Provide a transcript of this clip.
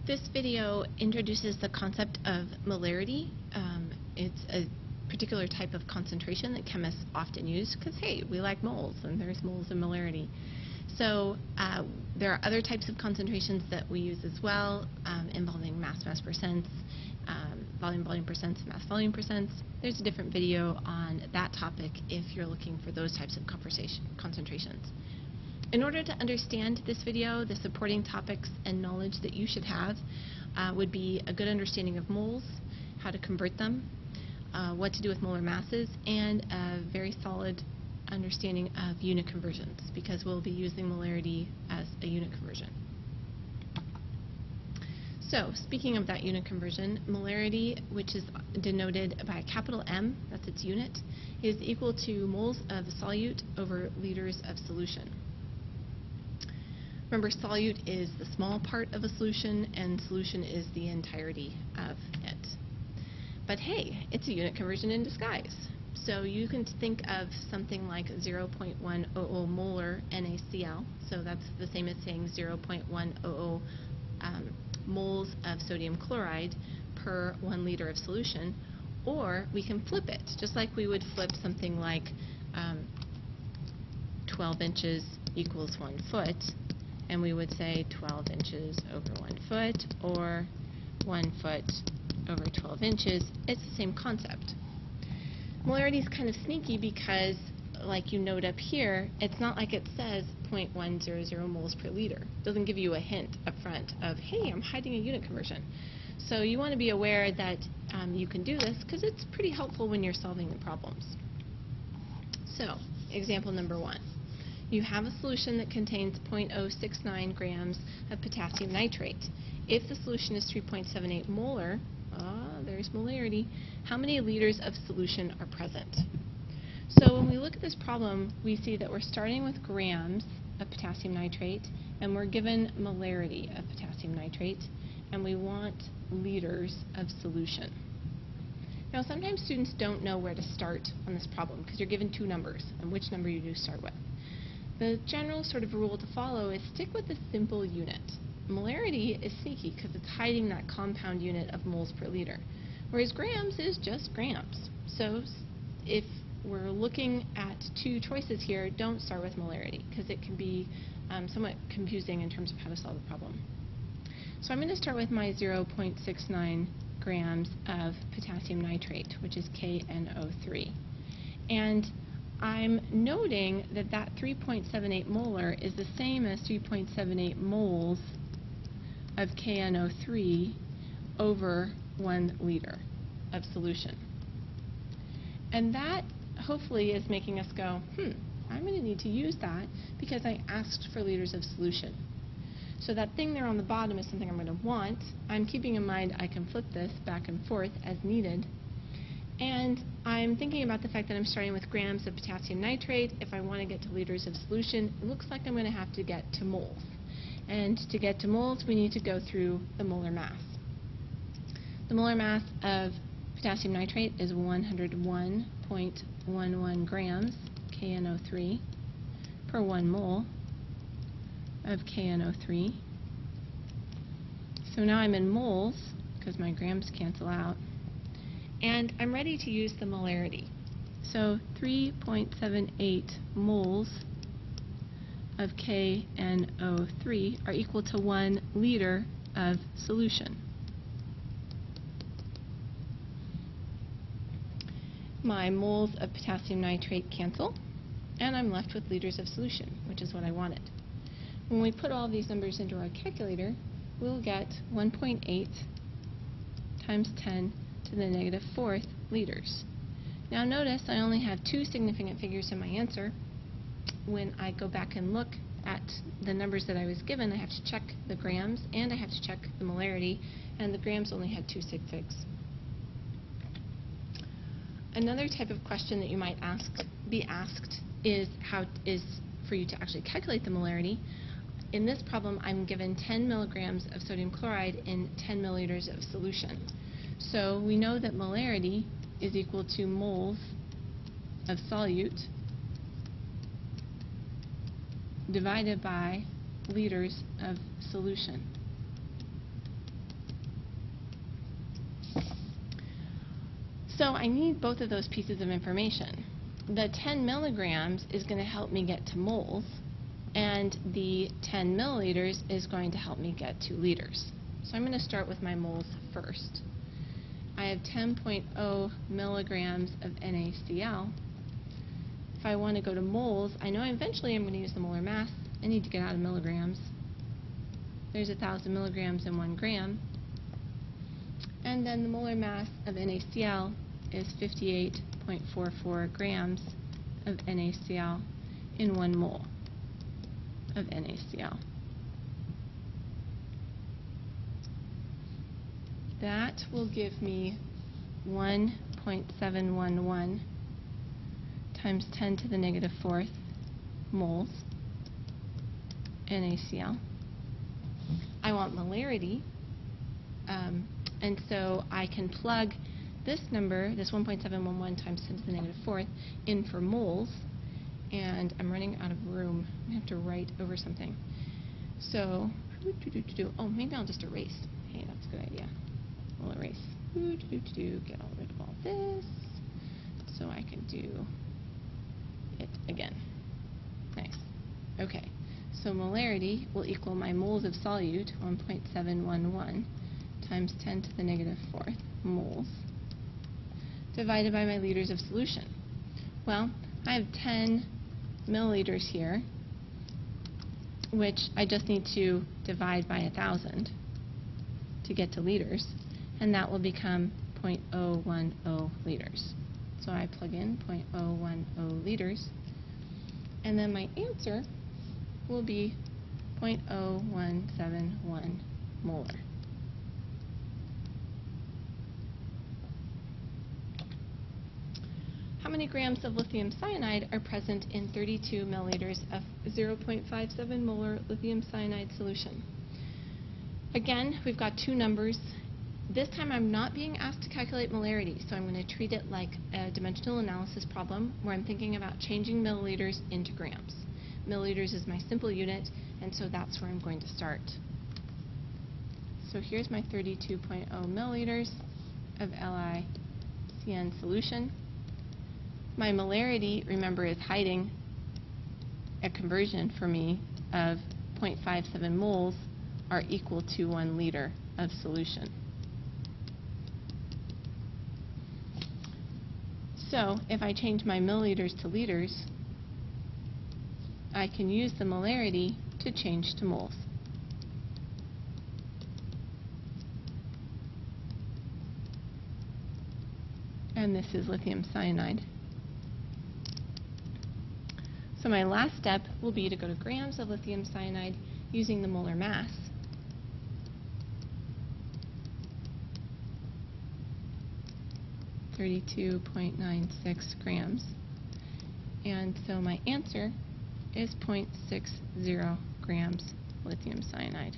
This video introduces the concept of molarity. It's a particular type of concentration that chemists often use because, hey, we like moles, and there's moles in molarity. So there are other types of concentrations that we use as well, involving mass-mass percents, volume-volume percents, mass-volume percents. There's a different video on that topic if you're looking for those types of concentrations. In order to understand this video, the supporting topics and knowledge that you should have would be a good understanding of moles, how to convert them, what to do with molar masses, and a very solid understanding of unit conversions, because we'll be using molarity as a unit conversion. So, speaking of that unit conversion, molarity, which is denoted by a capital M, that's its unit, is equal to moles of solute over liters of solution. Remember, solute is the small part of a solution, and solution is the entirety of it. But hey, it's a unit conversion in disguise. So you can think of something like 0.100 molar NaCl, so that's the same as saying 0.100 moles of sodium chloride per 1 liter of solution, or we can flip it, just like we would flip something like 12 inches equals 1 foot, and we would say 12 inches over 1 foot, or 1 foot over 12 inches. It's the same concept. Molarity is kind of sneaky because, like you note up here, it's not like it says 0.100 moles per liter. It doesn't give you a hint up front of, hey, I'm hiding a unit conversion. So you want to be aware that you can do this because it's pretty helpful when you're solving the problems. So, example number 1. You have a solution that contains 0.069 grams of potassium nitrate. If the solution is 3.78 molar, there's molarity, how many liters of solution are present? So when we look at this problem, we see that we're starting with grams of potassium nitrate, and we're given molarity of potassium nitrate, and we want liters of solution. Now, sometimes students don't know where to start on this problem because you're given two numbers, and which number you do start with. The general sort of rule to follow is stick with the simple unit. Molarity is sneaky because it's hiding that compound unit of moles per liter, whereas grams is just grams. So if we're looking at two choices here, don't start with molarity because it can be somewhat confusing in terms of how to solve the problem. So I'm going to start with my 0.69 grams of potassium nitrate, which is KNO3. And I'm noting that that 3.78 molar is the same as 3.78 moles of KNO3 over 1 liter of solution. And that hopefully is making us go, I'm going to need to use that because I asked for liters of solution. So that thing there on the bottom is something I'm going to want. I'm keeping in mind I can flip this back and forth as needed. And I'm thinking about the fact that I'm starting with grams of potassium nitrate. If I want to get to liters of solution, it looks like I'm going to have to get to moles. And to get to moles, we need to go through the molar mass. The molar mass of potassium nitrate is 101.11 grams KNO3 per 1 mole of KNO3. So now I'm in moles because my grams cancel out. And I'm ready to use the molarity. So 3.78 moles of KNO3 are equal to 1 liter of solution. My moles of potassium nitrate cancel, and I'm left with liters of solution, which is what I wanted. When we put all these numbers into our calculator, we'll get 1.8 times 10 to the negative 4th liters. Now notice I only have two significant figures in my answer. When I go back and look at the numbers that I was given, I have to check the grams and I have to check the molarity, and the grams only had 2 sig figs. Another type of question that you might be asked is for you to actually calculate the molarity. In this problem, I'm given 10 milligrams of sodium chloride in 10 milliliters of solution. So we know that molarity is equal to moles of solute divided by liters of solution. So I need both of those pieces of information. The 10 milligrams is going to help me get to moles, and the 10 milliliters is going to help me get to liters. So I'm going to start with my moles first. I have 10.0 milligrams of NaCl. If I want to go to moles, I know eventually I'm going to use the molar mass. I need to get out of milligrams. There's 1,000 milligrams in 1 gram. And then the molar mass of NaCl is 58.44 grams of NaCl in 1 mole of NaCl. That will give me 1.711 times 10 to the negative 4th moles NaCl. I want molarity, and so I can plug this number, this 1.711 times 10 to the negative 4th, in for moles, and I'm running out of room. I have to write over something. So, oh, maybe I'll just erase. Hey, that's a good idea. We'll erase. Get all rid of all this, so I can do it again. Nice. Okay. So molarity will equal my moles of solute, 1.711, times 10 to the negative 4th moles, divided by my liters of solution. Well, I have 10 milliliters here, which I just need to divide by 1,000 to get to liters, and that will become 0.010 liters. So I plug in 0.010 liters, and then my answer will be 0.0171 molar. How many grams of lithium cyanide are present in 32 milliliters of 0.57 molar lithium cyanide solution? Again, we've got two numbers. This time I'm not being asked to calculate molarity, so I'm going to treat it like a dimensional analysis problem where I'm thinking about changing milliliters into grams. Milliliters is my simple unit, and so that's where I'm going to start. So here's my 32.0 milliliters of LiCN solution. My molarity, remember, is hiding a conversion for me of 0.57 moles are equal to 1 liter of solution. So if I change my milliliters to liters, I can use the molarity to change to moles. And this is lithium cyanide. So my last step will be to go to grams of lithium cyanide using the molar mass. .96 grams. And so my answer is 0.60 grams lithium cyanide.